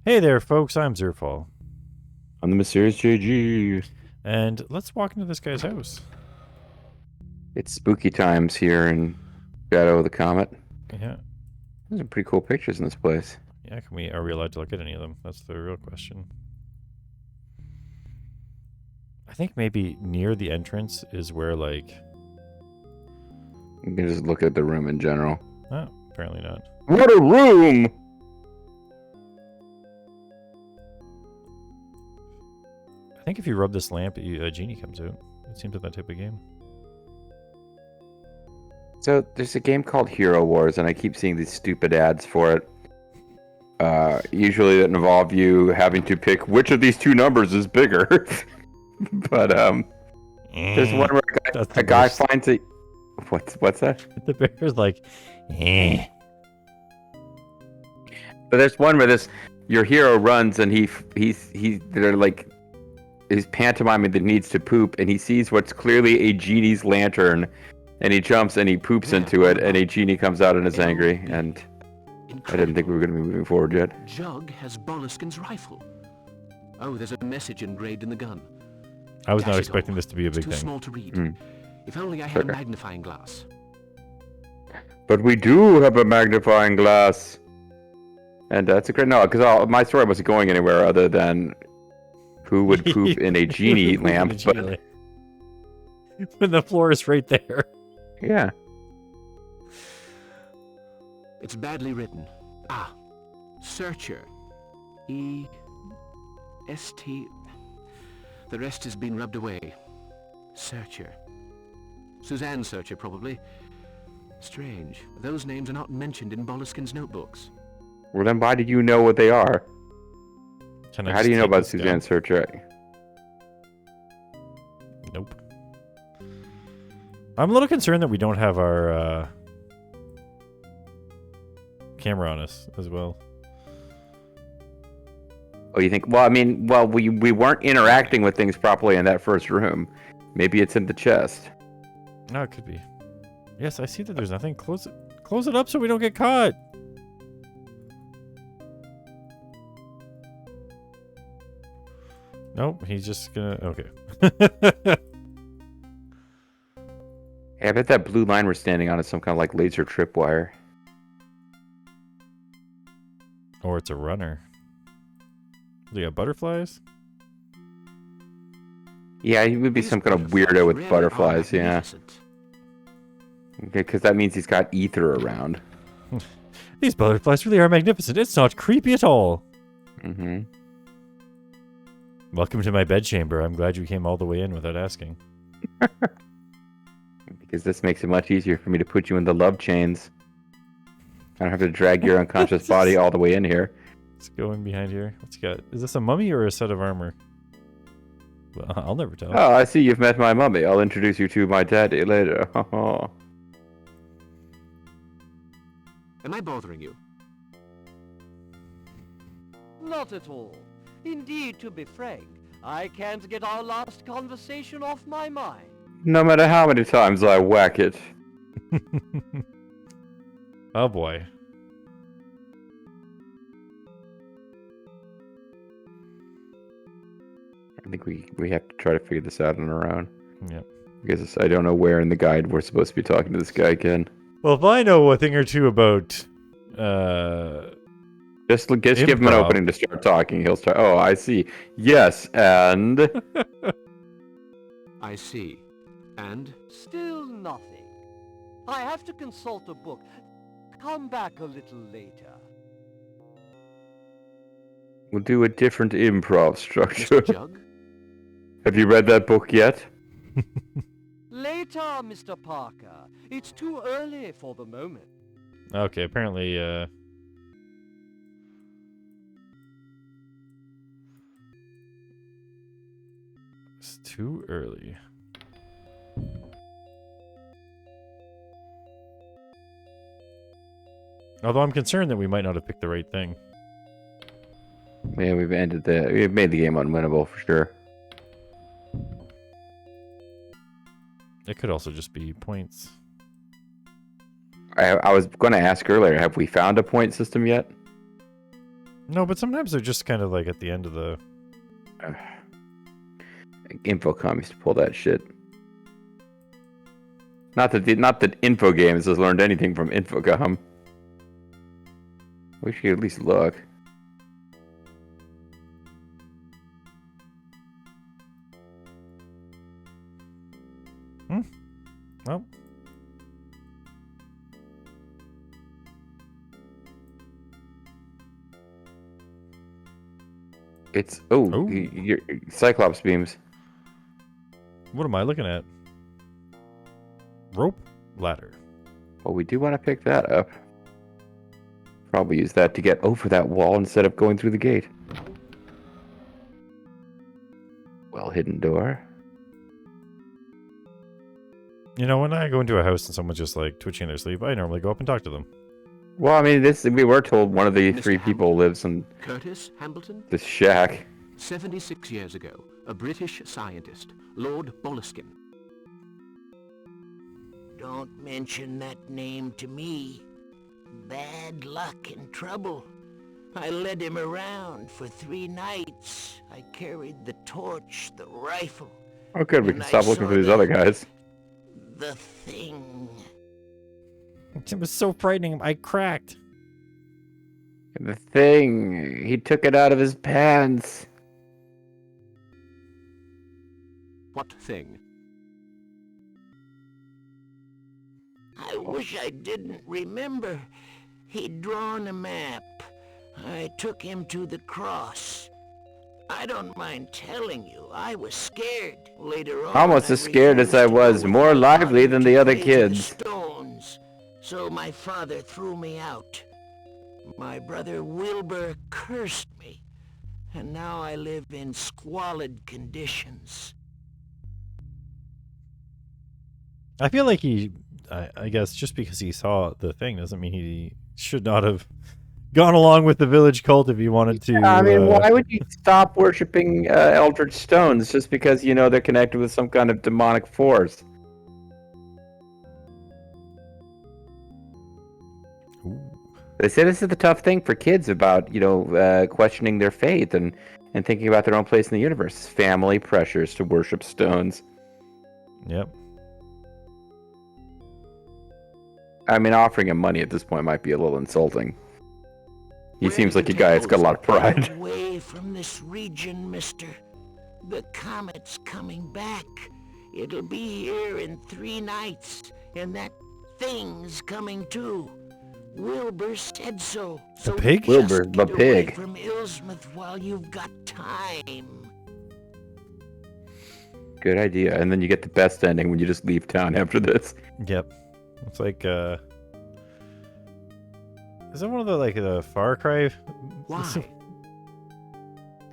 Hey there, folks. I'm Zerfall. I'm the mysterious JG. And let's walk into this guy's house. It's spooky times here in Shadow of the Comet. Yeah. There's some pretty cool pictures in this place. Yeah, are we allowed to look at any of them? That's the real question. I think maybe near the entrance is where, like... You can just look at the room in general. Oh, apparently not. What a room! I think if you rub this lamp, a genie comes out. It seems like that type of game. So, there's a game called Hero Wars, and I keep seeing these stupid ads for it. Usually that involve you having to pick which of these two numbers is bigger. But, there's one where a guy finds a... What's that? The bear's like, eh. But there's one where your hero runs and they're like, he's pantomiming that needs to poop, and he sees what's clearly a genie's lantern, and he jumps and he poops into it, and a genie comes out and is angry, and I didn't think we were going to be moving forward yet. Jug has Boleskine's rifle. Oh, there's a message engraved in the gun. I was not expecting this to be a big thing. thing. Too small to read. If only I had a magnifying glass. But we do have a magnifying glass. And that's a great... No, because my story wasn't going anywhere other than who would poop in a genie lamp. But when the floor is right there. Yeah. It's badly written. Searcher. E-S-T... The rest has been rubbed away. Searcher. Suzanne Searcher, probably. Strange. Those names are not mentioned in Boleskine's notebooks. Well, then why did you know what they are? How do you know about Suzanne Searcher? Nope. I'm a little concerned that we don't have our camera on us as well. Oh, you think? Well, I mean, we weren't interacting with things properly in that first room. Maybe it's in the chest. No, it could be. Yes, I see that there's nothing. Close it up so we don't get caught. Nope, he's just gonna... Okay. Hey, I bet that blue line we're standing on is some kind of like laser tripwire. Or it's a runner. Do you got butterflies? Yeah, he would be some kind of weirdo with butterflies, yeah. Okay, because that means he's got ether around. These butterflies really are magnificent. It's not creepy at all. Mm-hmm. Welcome to my bedchamber. I'm glad you came all the way in without asking. Because this makes it much easier for me to put you in the love chains. I don't have to drag your unconscious body all the way in here. Let's go in behind here. What's he got? Is this a mummy or a set of armor? Well, I'll never tell. Oh, I see you've met my mummy. I'll introduce you to my daddy later. Am I bothering you? Not at all. Indeed, to be frank, I can't get our last conversation off my mind. No matter how many times I whack it. Oh boy. I think we have to try to figure this out on our own. Yeah. Because I don't know where in the guide we're supposed to be talking to this guy again. Well, if I know a thing or two about Just give him an opening to start talking. He'll start. Oh, I see. Yes, and... I see. And? Still nothing. I have to consult a book. Come back a little later. We'll do a different improv structure. Mr. Jug? Have you read that book yet? Later, Mr. Parker. It's too early for the moment. Okay, apparently, it's too early. Although I'm concerned that we might not have picked the right thing. Yeah, we've made the game unwinnable for sure. It could also just be points. I was going to ask earlier, have we found a point system yet? No, but sometimes they're just kind of like at the end of the... Infocom used to pull that shit. Not that Infogames has learned anything from Infocom. We should at least look. Well. It's Oh. your Cyclops beams. What am I looking at? Rope ladder. Well, we do want to pick that up. Probably use that to get over that wall instead of going through the gate. Well hidden door. You know, when I go into a house and someone's just like twitching their sleeve, I normally go up and talk to them. Well, I mean, we were told one of the Mr. three people lives in Curtis Hambleton? this shack. 76 years ago, a British scientist, Lord Boleskine. Don't mention that name to me. Bad luck and trouble. I led him around for 3 nights. I carried the torch, the rifle, Oh, good. We And can I stop looking saw for these the- other guys. the thing. It was so frightening. I cracked. The thing. He took it out of his pants. What thing? I wish I didn't remember. He'd drawn a map. I took him to the cross. I don't mind telling you, I was scared. Later on, Almost I as scared as refused I to was, go with more my lively father than to the other pray to kids. Stones. So my father threw me out. My brother Wilbur cursed me, and now I live in squalid conditions. I feel like I guess just because he saw the thing doesn't mean he should not have gone along with the village cult if he wanted to. I mean, why would you stop worshipping Eldritch Stones just because you know they're connected with some kind of demonic force? Ooh. They say this is the tough thing for kids about, questioning their faith and thinking about their own place in the universe. Family pressures to worship stones. Yep. I mean, offering him money at this point might be a little insulting. He Where seems did like a you guy take that's got a lot of those? pride. Away from this region, mister. The comet's coming back. It'll be here in 3 nights, and that thing's coming too. Wilbur said so. So pig? just Wilbur, the get away pig. from Illsmouth while you've got time. Good idea. And then you get the best ending when you just leave town after this. Yep. It's like is that one of the Far Cry Why?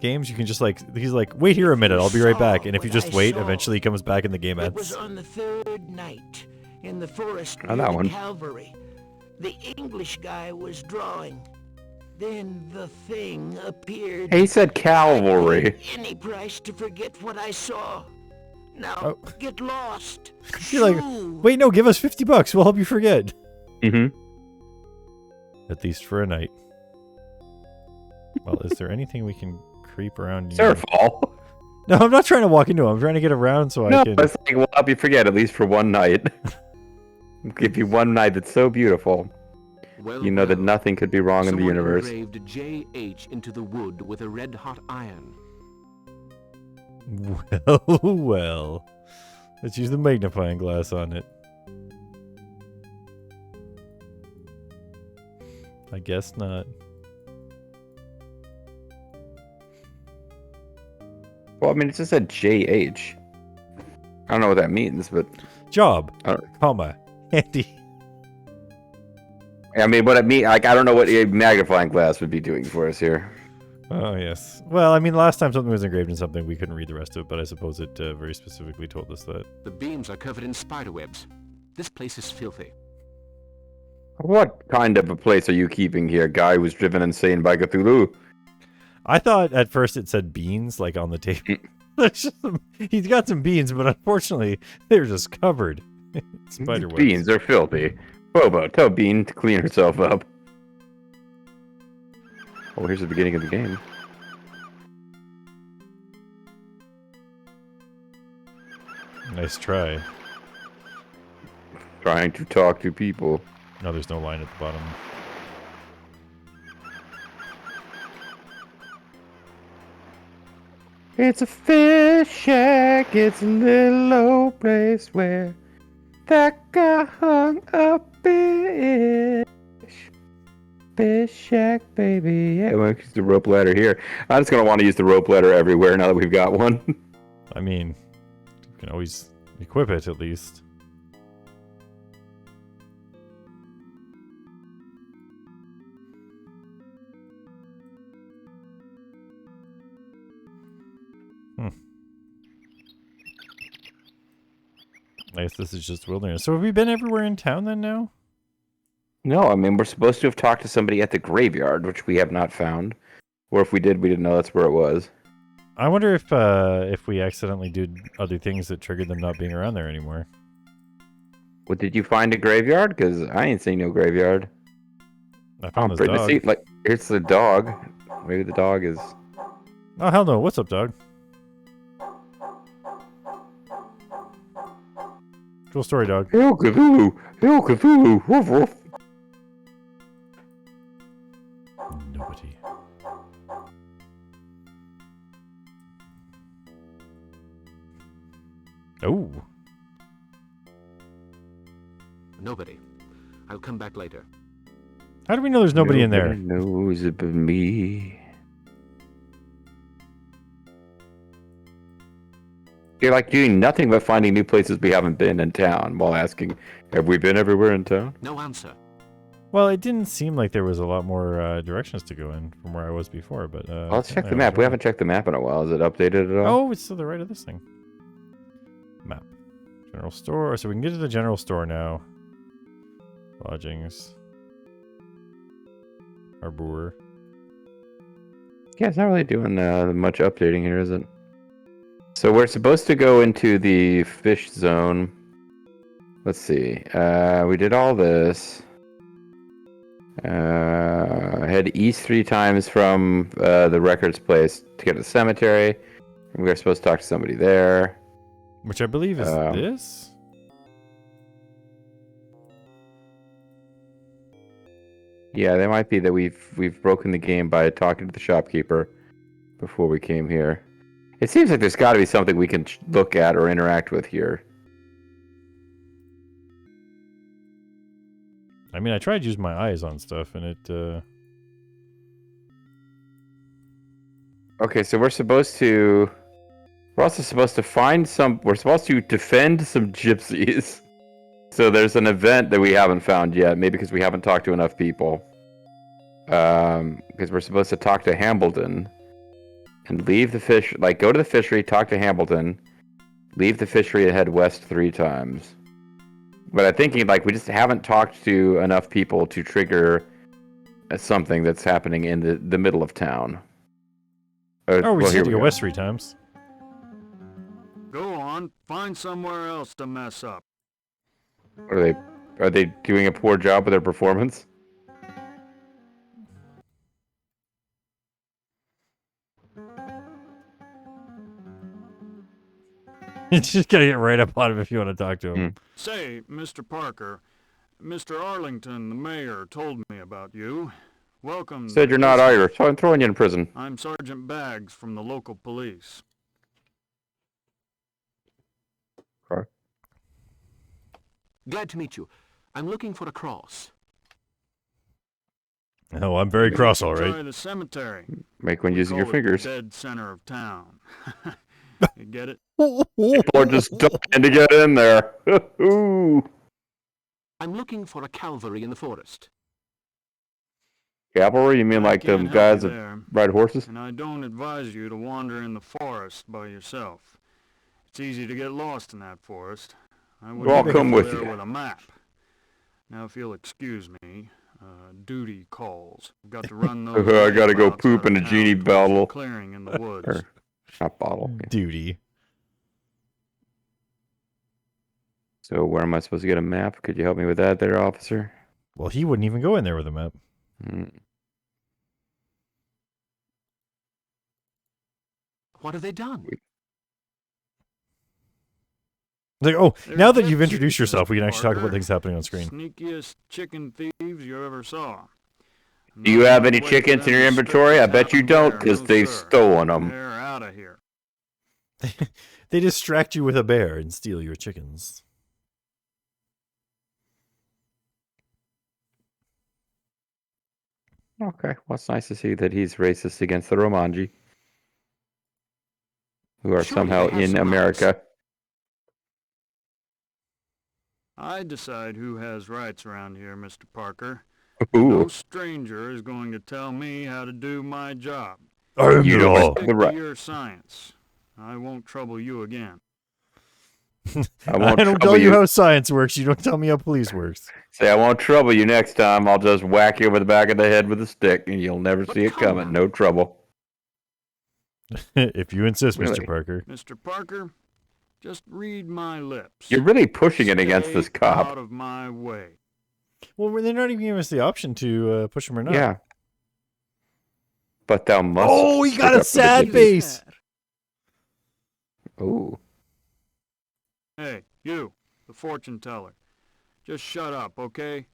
games? You can just he's like, wait here a minute, I'll be right back. And if you What just I wait, saw. eventually he comes back and the game It was ends. on the 3rd night, in the forest Oh, near that the one. Calvary. The English guy was drawing. Then the thing appeared. He said I'd cavalry. pay any price to forget what I saw. Now, Oh. get lost. You're like, Shoo. wait, no, give us $50. We'll help you forget. Mm-hmm. At least for a night. Well, is there anything we can creep around? here? Zerfall. No, I'm not trying to walk into it. I'm trying to get around so No, I can. it's like, we'll help you forget at least for one night. We'll give you one night that's so beautiful. Well, You know that well. nothing could be wrong in the Someone universe. engraved J.H. into the wood with a red-hot iron. Well. Let's use the magnifying glass on it. I guess not. Well, I mean, it just said JH. I don't know what that means, but Job, Alright. comma, handy. I mean, what it mean, I don't know what a magnifying glass would be doing for us here. Oh, yes. Well, I mean, last time something was engraved in something, we couldn't read the rest of it, but I suppose it very specifically told us that. The beams are covered in spiderwebs. This place is filthy. What kind of a place are you keeping here, guy who's driven insane by Cthulhu? I thought at first it said beans, like on the table. There's just he's got some beans, but unfortunately, they're just covered in spiderwebs. Beans are filthy. Bobo, tell Bean to clean herself up. Oh, here's the beginning of the game. Nice try. Trying to talk to people. No, there's no line at the bottom. It's a fish shack. It's a little old place where that guy hung up fish. Fish shack, baby. Yeah, we'll use the rope ladder here. I'm just gonna want to use the rope ladder everywhere now that we've got one. I mean, you can always equip it at least. I guess this is just wilderness. So have we been everywhere in town then now? No, I mean, we're supposed to have talked to somebody at the graveyard, which we have not found. Or if we did, we didn't know that's where it was. I wonder if we accidentally did other things that triggered them not being around there anymore. Well, did you find a graveyard? Because I ain't seen no graveyard. I found this afraid to dog. see. Like, here's the dog. Maybe the dog is... Oh, hell no. What's up, dog? Cool story, dog. Hail Cthulhu! Hail Cthulhu! Woof woof! Nobody. Oh. Nobody. I'll come back later. How do we know there's nobody in there? Knows it but me. You're like doing nothing but finding new places we haven't been in town while asking, have we been everywhere in town? No answer. Well, it didn't seem like there was a lot more directions to go in from where I was before, but... Well, let's check the map. We haven't checked the map in a while. Is it updated at all? Oh, it's to the right of this thing. Map. General store. So we can get to the general store now. Lodgings. Harbor. Yeah, it's not really doing much updating here, is it? So we're supposed to go into the fish zone. Let's see. We did all this. Head east 3 times from the records place to get to the cemetery. We were supposed to talk to somebody there. Which I believe is this? Yeah, that might be that we've broken the game by talking to the shopkeeper before we came here. It seems like there's got to be something we can look at or interact with here. I mean, I tried to use my eyes on stuff, and it... Okay, so we're also supposed to find some... We're supposed to defend some gypsies. So there's an event that we haven't found yet, maybe because we haven't talked to enough people. Because we're supposed to talk to Hambledon. And leave the fish... Like, go to the fishery, talk to Hambledon. Leave the fishery and head west 3 times. But I'm thinking, like, we just haven't talked to enough people to trigger something that's happening in the middle of town. Oh, we well, just need to here go west 3 times. Go on, find somewhere else to mess up. Are they doing a poor job with their performance? You just gotta get right up on him if you want to talk to him. Say, Mr. Parker, Mr. Arlington, the mayor, told me about you. Welcome. Said you're not Irish, so I'm throwing you in prison. I'm Sergeant Baggs from the local police. Okay. Glad to meet you. I'm looking for a cross. Oh, I'm very cross, all right. Try the cemetery. Make one using your Call it the fingers. dead center of town. You get it? People are just dying to get in there. Ooh. I'm looking for a calvary in the forest. Cavalry? You mean I like them can't help guys you that there, ride horses? and I don't advise you to wander in the forest by yourself. It's easy to get lost in that forest. I would Well, I'll come with there you. with a map. Now, if you'll excuse me, duty calls. I've got to run those. I gotta go routes poop out in of a genie town towards the bottle. clearing in the woods. Or not bottle. Duty. So where am I supposed to get a map? Could you help me with that there, officer? Well, he wouldn't even go in there with a map. What have they done? Like, oh, They're now that you've gypsies, introduced yourself, we can actually talk about Parker. things happening on screen. Sneakiest chicken thieves you ever saw. Do you have any Not gonna wait for chickens in them your to strip inventory? I this bet you happen don't, there. because No, they've sir. stolen them. They're out of here. They distract you with a bear and steal your chickens. Okay, well, it's nice to see that he's racist against the Romanji, who are Surely somehow they have in some America. I decide who has rights around here, Mr. Parker. Ooh, No stranger is going to tell me how to do my job. I'm you the don't law. have Stick the to right. your science. I won't trouble you again. I won't I don't trouble tell you you. how science works. You don't tell me how police works. Say, I won't trouble you next time. I'll just whack you over the back of the head with a stick, and you'll never But see it come coming. on. No trouble. If you insist, Really? Mr. Parker. Mr. Parker, just read my lips. You're really pushing it against Stay this cop. out of my way. Well, they're not even giving us the option to push him or not. Yeah. But thou must. Oh, he stick got a up for the sad gypsies. face. Ooh. Hey, you, the fortune teller. Just shut up, okay?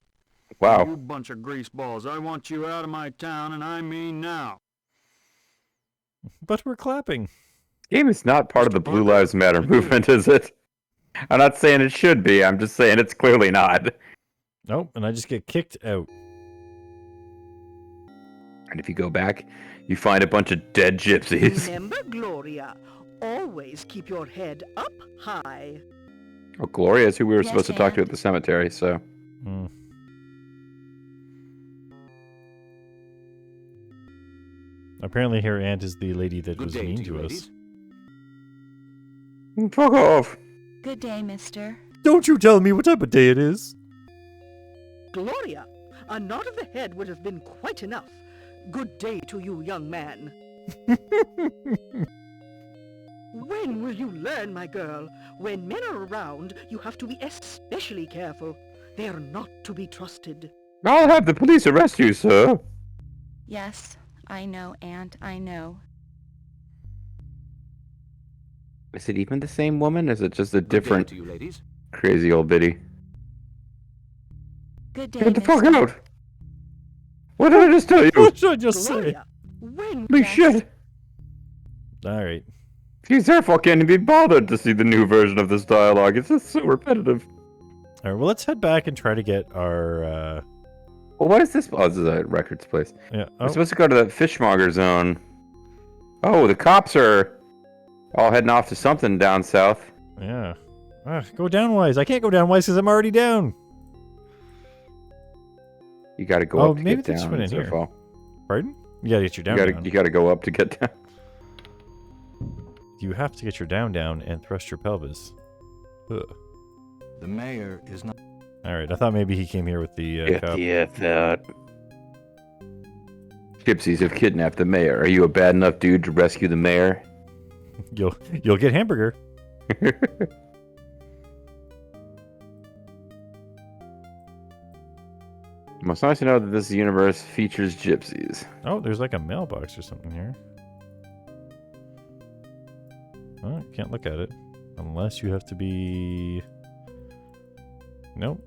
Wow. You bunch of greaseballs. I want you out of my town, and I mean now. But we're clapping. Game is not part of Mr. the Blue Parker, Lives Matter again. movement, is it? I'm not saying it should be. I'm just saying it's clearly not. Nope, and I just get kicked out. And if you go back, you find a bunch of dead gypsies. Remember, Gloria, always keep your head up high. Oh, Gloria is who we were Yes, supposed to talk to Aunt. at the cemetery, so. Hmm. Apparently her aunt is the lady that Good was day mean to you, to us. ladies. Fuck off. Good day, mister. Don't you tell me what type of day it is. Gloria, a nod of the head would have been quite enough. Good day to you, young man. When will you learn, my girl? When men are around, you have to be especially careful. They are not to be trusted. I'll have the police arrest you, sir. Yes, I know, Aunt, I know. Is it even the same woman? Is it just a Good day different to you, ladies. crazy old biddy? Good day, Get the fuck mister. out! What did I just tell you? What did I just say? Gloria, when... Holy Yes. shit! Alright. These Zerfall can't even be bothered to see the new version of this dialogue. It's just so repetitive. Alright, well, let's head back and try to get our, Well, what is this? Oh, this is a records place. yeah. We're Oh, supposed to go to the fishmonger zone. Oh, the cops are all heading off to something down south. yeah. Go downwise. I can't go downwise because I'm already down. You got to go Oh, up to maybe get they just down. went in here. Zerfall. Pardon? You gotta get your down You down. got to go up to get down. You have to get your down down and thrust your pelvis. Ugh. The mayor is not... Alright, I thought maybe he came here with the Get cop. the F out. Gypsies have kidnapped the mayor. Are you a bad enough dude to rescue the mayor? You'll get hamburger. It's nice to know that this universe features gypsies. Oh, there's like a mailbox or something here. Oh, can't look at it. Unless you have to be... Nope.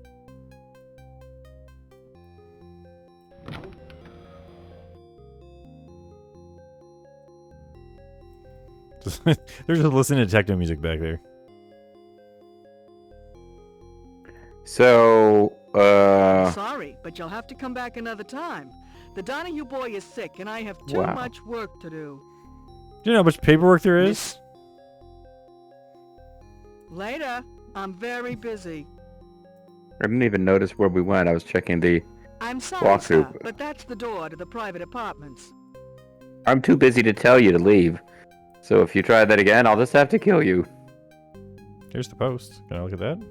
They're just listening to techno music back there. So, Sorry, but you'll have to come back another time. The Donahue boy is sick, and I have too Wow. much work to do. Do you know how much paperwork there is? Later. I'm very busy. I didn't even notice where we went. I was checking the... I'm sorry, Walk sir, through. but that's the door to the private apartments. I'm too busy to tell you to leave. So if you try that again, I'll just have to kill you. Here's the post. Can I look at that?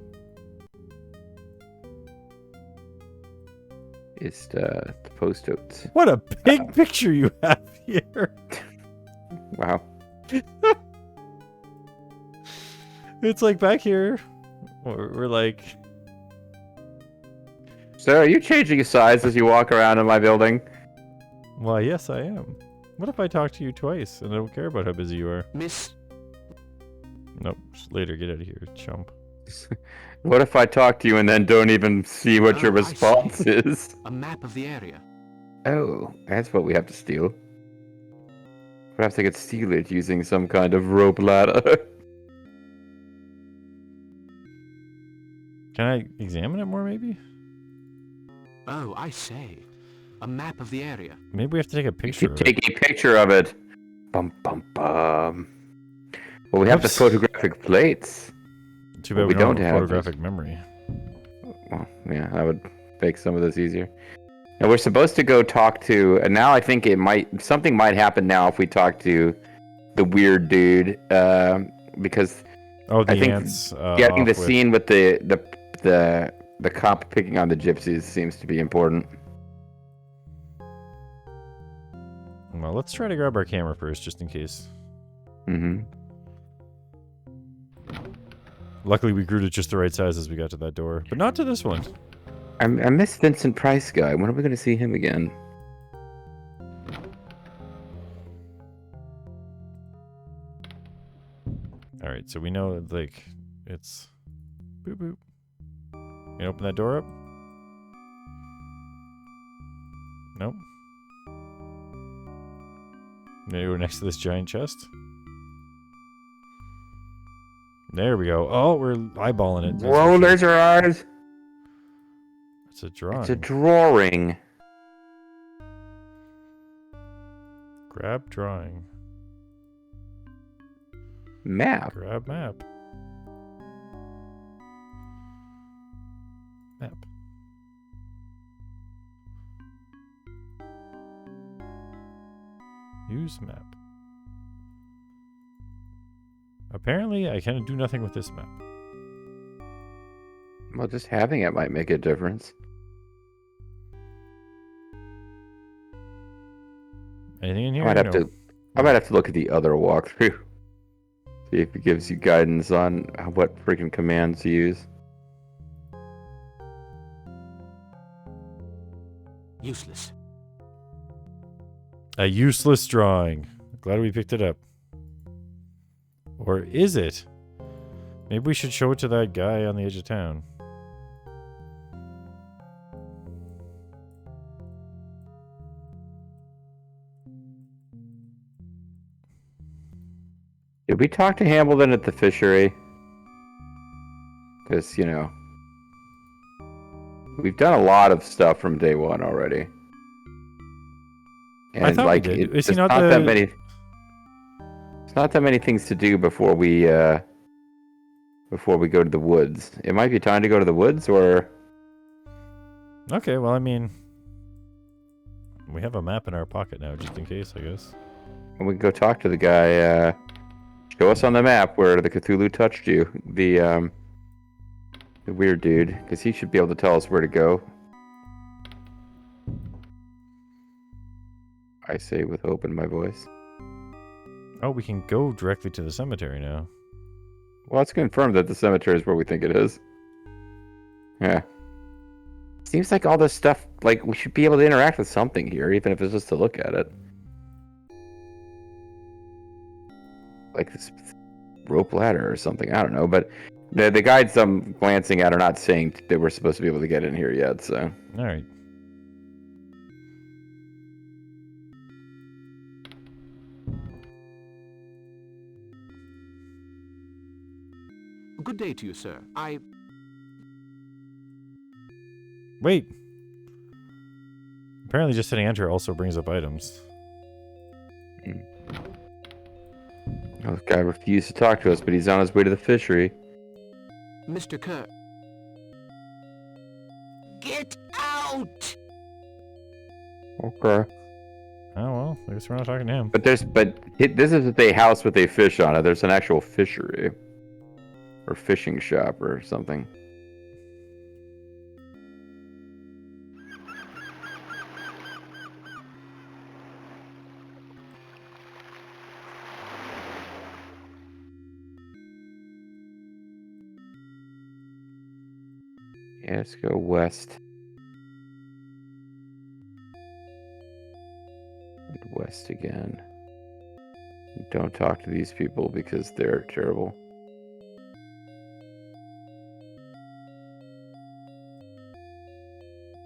It's the post oats. What a big picture you have here. Wow. It's like back here. We're like... So are you changing size as you walk around in my building? Why, yes, I am. What if I talk to you twice and I don't care about how busy you are? Miss... Nope. Just later, get out of here, chump. What if I talk to you and then don't even see what your Oh, I response see. is? A map of the area. Oh, that's what we have to steal. Perhaps I could steal it using some kind of rope ladder. Can I examine it more, maybe? Oh, I say. A map of the area. Maybe we have to take a You picture could of take a picture of it. Bum bum bum. Well, we have the Whoops. photographic plates. it. Too bad we don't have photographic memory. Well, yeah, that would make some of this easier. Now we're supposed to go talk to, and now I think something might happen now if we talk to the weird dude, because Oh, the I think ants. getting the off with- scene with the cop picking on the gypsies seems to be important. Well, let's try to grab our camera first, just in case. Mm-hmm. Luckily, we grew to just the right size as we got to that door, but not to this one. I miss Vincent Price guy. When are we going to see him again? All right, so we know like it's boop boop. Can you open that door up? Nope. Maybe we're next to this giant chest. There we go. Oh, we're eyeballing it. That's Whoa, for sure. there's our eyes. It's a drawing. It's a drawing. Grab drawing. Map. Grab map. Map. Use map. Apparently, I can do nothing with this map. Well, just having it might make a difference. Anything in I here? might have No. to. I might have to look at the other walkthrough. See if it gives you guidance on what freaking commands to use. Useless. A useless drawing. Glad we picked it up. Or is it? Maybe we should show it to that guy on the edge of town. Did we talk to Hambledon at the fishery? Because, you know, we've done a lot of stuff from day one already. And I thought we like, did. Is he it's not not the- that many. It's not that many things to do before we go to the woods. It might be time to go to the woods, or Okay, well, I mean, we have a map in our pocket now, just in case, I guess. we can go talk to the guy. Show us on the map where the Cthulhu touched you. The weird dude, because he should be able to tell us where to go. I say with hope in my voice. Oh, we can go directly to the cemetery now. Well, it's confirmed that the cemetery is where we think it is. Yeah. Seems like all this stuff, like, we should be able to interact with something here, even if it's just to look at it. Like this rope ladder or something, I don't know, but the guides I'm glancing at are not saying that we're supposed to be able to get in here yet, so... Alright. Good day to you, sir. Wait! Apparently just hitting enter also brings up items. Oh, this guy refused to talk to us, but he's on his way to the fishery. Mr. Kerr. Get out! Okay. Oh, well, I guess we're not talking to him. But this isn't a house with a fish on it. There's an actual fishery. Or fishing shop or something. Yeah, let's go west. And west. Quest again. Don't talk to these people because they're terrible.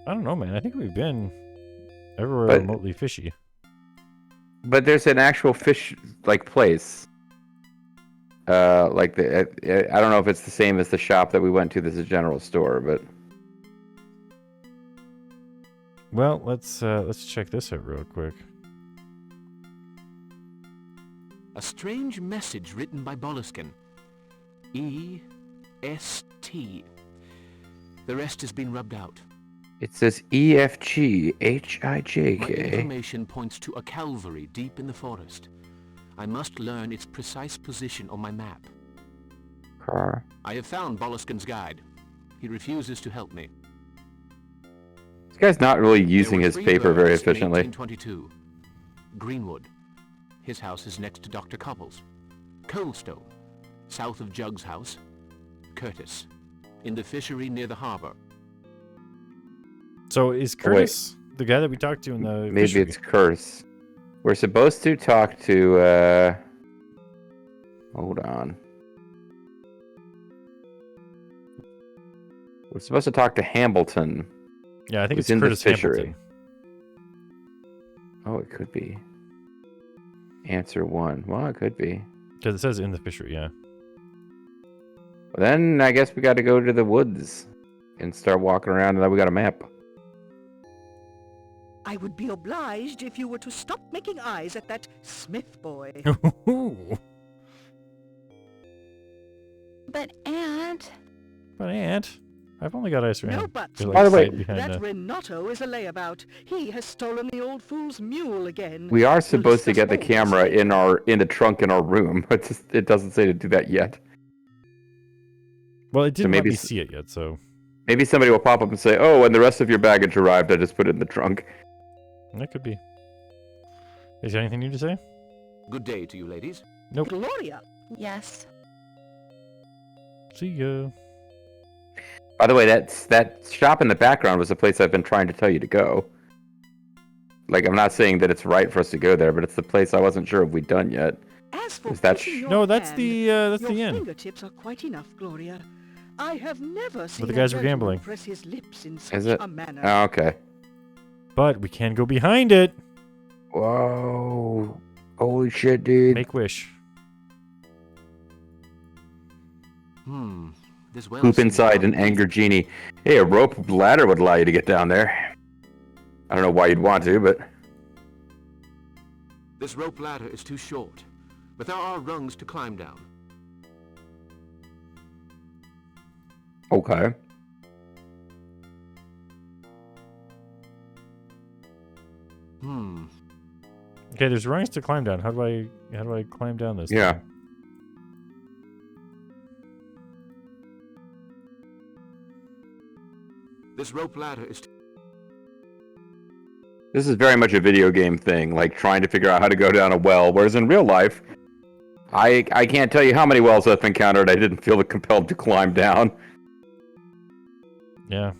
I don't know, man. I think we've been everywhere remotely fishy. But there's an actual fish place. I don't know if it's the same as the shop that we went to. This is a general store, but well, let's check this out real quick. A strange message written by Boleskine. E-S-T. The rest has been rubbed out. it says EFGHIJK. My information points to a calvary deep in the forest. I must learn its precise position on my map. Car. I have found Boleskine's guide. He refuses to help me. This guy's not really using There were his 3 paper very births in efficiently. 1822. Greenwood. His house is next to Dr. Cobble's. Coldstone, south of Jug's house. Curtis, in the fishery near the harbor. So is Curtis the guy that we talked to in the Maybe fishery? it's Curse. We're supposed to talk to, hold on. We're supposed to talk to Hambleton. Yeah, I think who's it's in Curtis the fishery. Hambleton. Oh, it could be. Answer 1. Well, it could be. Because it says in the fishery, yeah. Well, then I guess we got to go to the woods and start walking around, and then we got a map. I would be obliged if you were to stop making eyes at that Smith boy. But Aunt... But Aunt, I've only got eyes for No Aunt. buts. They're, By the way, side behind That the- Renato is a layabout. He has stolen the old fool's mule again. We are supposed to get the Solicitor's camera always in the trunk in our room. It doesn't say to do that yet. Well, it didn't let maybe me s- see it yet, so Maybe somebody will pop up and say, "Oh, when the rest of your baggage arrived, I just put it in the trunk." that could be. Is there anything you need to say? Good day to you, ladies. Nope. Gloria. Yes. See ya. By the way, that shop in the background was the place I've been trying to tell you to go. Like, I'm not saying that it's right for us to go there, but it's the place I wasn't sure if we'd done yet. As for Is that kissing your No, that's hand, the your inn. fingertips are quite enough, Gloria. I have never seen the a guys were gentleman gambling. press his lips in Is such it? a manner. Oh, okay. But we can go behind it. Whoa. Holy shit, dude. Make wish. This well Poop seems inside an not- anger genie. Hey, a rope ladder would allow you to get down there. I don't know why you'd want to, but... This rope ladder is too short, but there are rungs to climb down. Okay. Okay, there's rungs to climb down. How do I climb down this? Yeah. thing? This rope ladder is This is very much a video game thing, like trying to figure out how to go down a well, whereas in real life, I can't tell you how many wells I've encountered I didn't feel compelled to climb down. Yeah.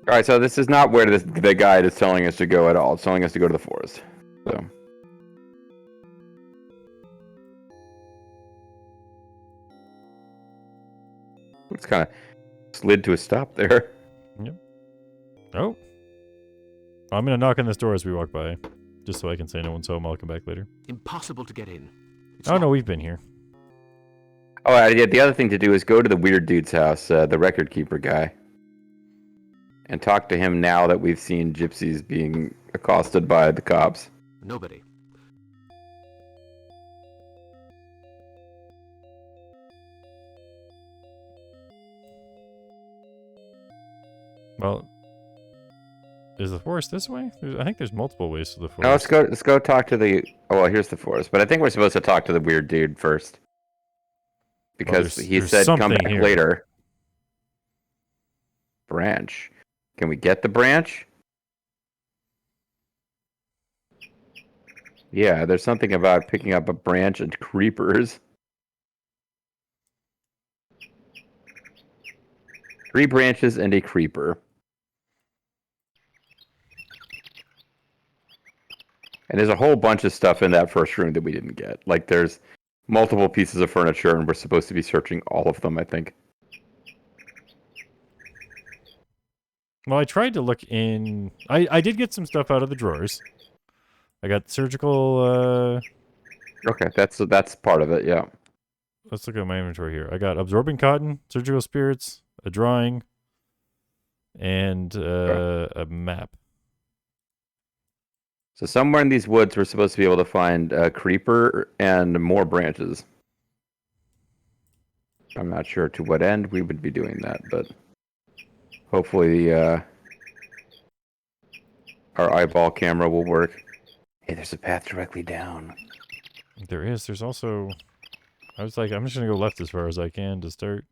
Alright, so this is not where the guide is telling us to go at all. It's telling us to go to the forest. So. It's kind of slid to a stop there. Yep. Oh. I'm gonna knock on this door as we walk by, just so I can say no one's home. I'll come back later. impossible to get in. It's Oh no, locked. we've been here. Oh, yeah, the other thing to do is go to the weird dude's house, the record keeper guy, and talk to him now that we've seen gypsies being accosted by the cops. Nobody. Well, is the forest this way? I think there's multiple ways to the forest. No, let's go talk to the. Oh, well, here's the forest, but I think we're supposed to talk to the weird dude first, because he there's said come something back here. later. Branch. Can we get the branch? Yeah, there's something about picking up a branch and creepers. 3 branches and a creeper. And there's a whole bunch of stuff in that first room that we didn't get. Like there's multiple pieces of furniture, and we're supposed to be searching all of them, I think. Well, I tried to look in... I did get some stuff out of the drawers. I got surgical... Okay, that's part of it, yeah. Let's look at my inventory here. I got absorbing cotton, surgical spirits, a drawing, and a map. So somewhere in these woods, we're supposed to be able to find a creeper and more branches. I'm not sure to what end we would be doing that, but hopefully our eyeball camera will work. Hey, there's a path directly down. There is. There's also... I was like, I'm just going to go left as far as I can to start.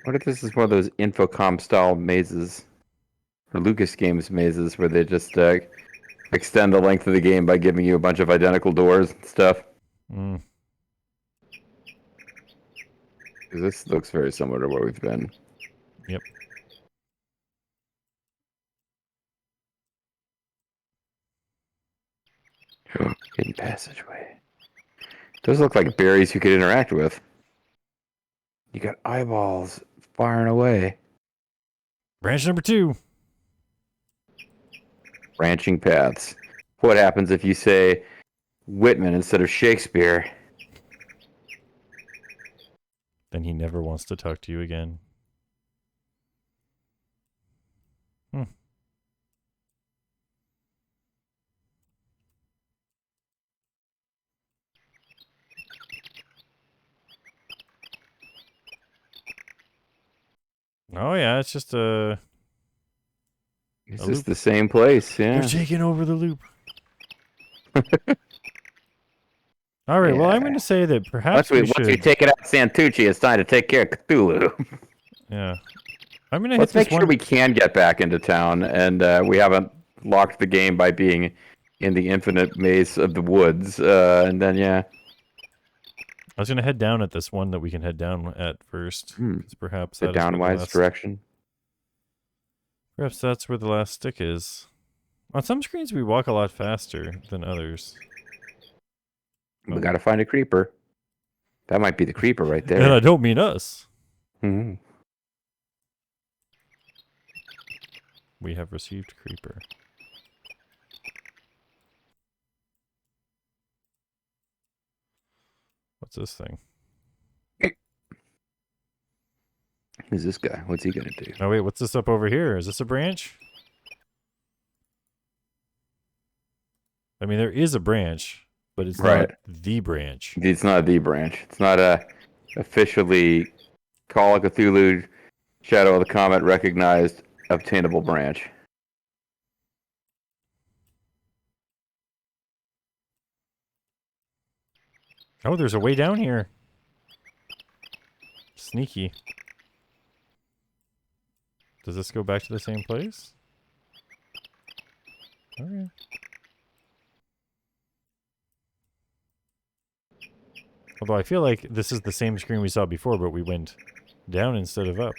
What if this is one of those Infocom style mazes? Or Lucas Games mazes where they just extend the length of the game by giving you a bunch of identical doors and stuff. Mm. Because this looks very similar to where we've been. Yep. Hidden passageway. Those look like berries you could interact with. You got eyeballs firing away. Branch number 2. Branching paths. What happens if you say Whitman instead of Shakespeare? Then he never wants to talk to you again. Oh yeah, it's just a... Is this the same place? Yeah. They're taking over the loop. All right, well, I'm going to say that perhaps once we take it out Santucci, it's time to take care of Cthulhu. Yeah. I'm going to Let's make sure we can get back into town, and we haven't locked the game by being in the infinite maze of the woods, and then, yeah. I was going to head down at this one that we can head down at first. Perhaps the downwise direction. Perhaps that's where the last stick is. On some screens, we walk a lot faster than others. We gotta find a creeper. That might be the creeper right there. And I don't mean us. Mm-hmm. We have received creeper. What's this thing? Who's this guy? What's he gonna do? Oh wait, what's this up over here? Is this a branch? I mean, there is a branch, but it's not the branch. It's not the branch. It's not a officially Call of Cthulhu, Shadow of the Comet recognized obtainable branch. Oh, there's a way down here. Sneaky. Does this go back to the same place? Okay. Although I feel like this is the same screen we saw before, but we went down instead of up.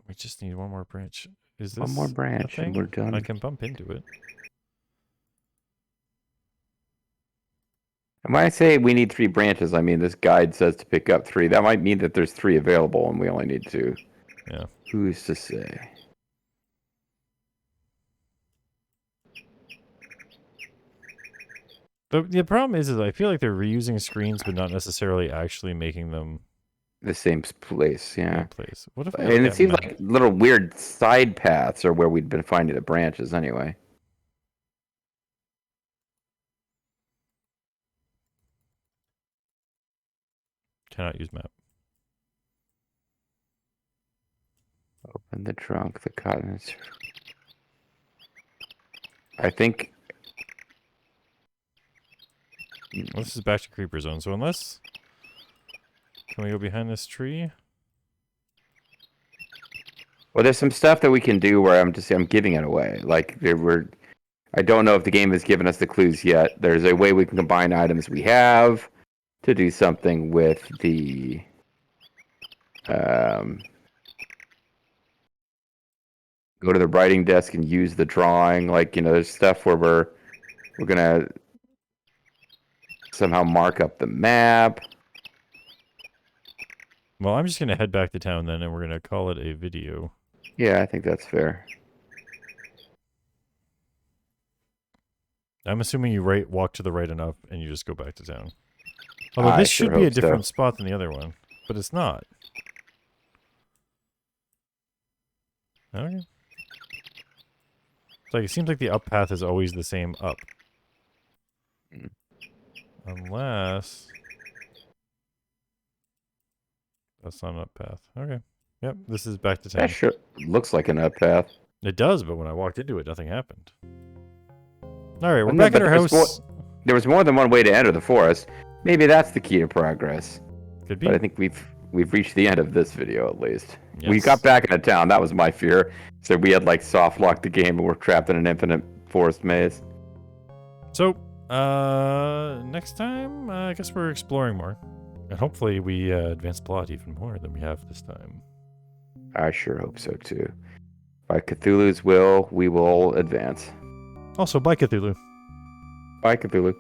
We just need one more branch. Is this one more branch and we're done? I can bump into it. And when I say we need 3 branches, I mean this guide says to pick up 3. That might mean that there's 3 available and we only need 2. Yeah. Who's to say? The problem is I feel like they're reusing screens, but not necessarily actually making them the same place. Yeah. What if and it seems like little weird side paths are where we'd been finding the branches anyway. Cannot use map. Open the trunk. The cotton is... I think... Well, this is back to creeper zone, so unless... Can we go behind this tree? Well, there's some stuff that we can do where I'm giving it away. Like, I don't know if the game has given us the clues yet. There's a way we can combine items we have to do something with the go to the writing desk and use the drawing. Like, there's stuff where we're gonna somehow mark up the map. Well, I'm just gonna head back to town then, and we're gonna call it a video. Yeah, I think that's fair. I'm assuming you walk to the right enough, and you just go back to town. Although this should be a different spot than the other one, but it's not. Okay. It's like it seems like the up path is always the same up. Unless that's not an up path. Okay. Yep, this is back to town. That sure looks like an up path. It does, but when I walked into it, nothing happened. All right, we're back at our house. There was more than one way to enter the forest. Maybe that's the key to progress. Could be. But I think we've reached the end of this video at least. Yes. We got back into town. That was my fear. So we had like soft locked the game and we're trapped in an infinite forest maze. So, next time, I guess we're exploring more. And hopefully we advance plot even more than we have this time. I sure hope so too. By Cthulhu's will, we will advance. Also, bye Cthulhu. Bye Cthulhu.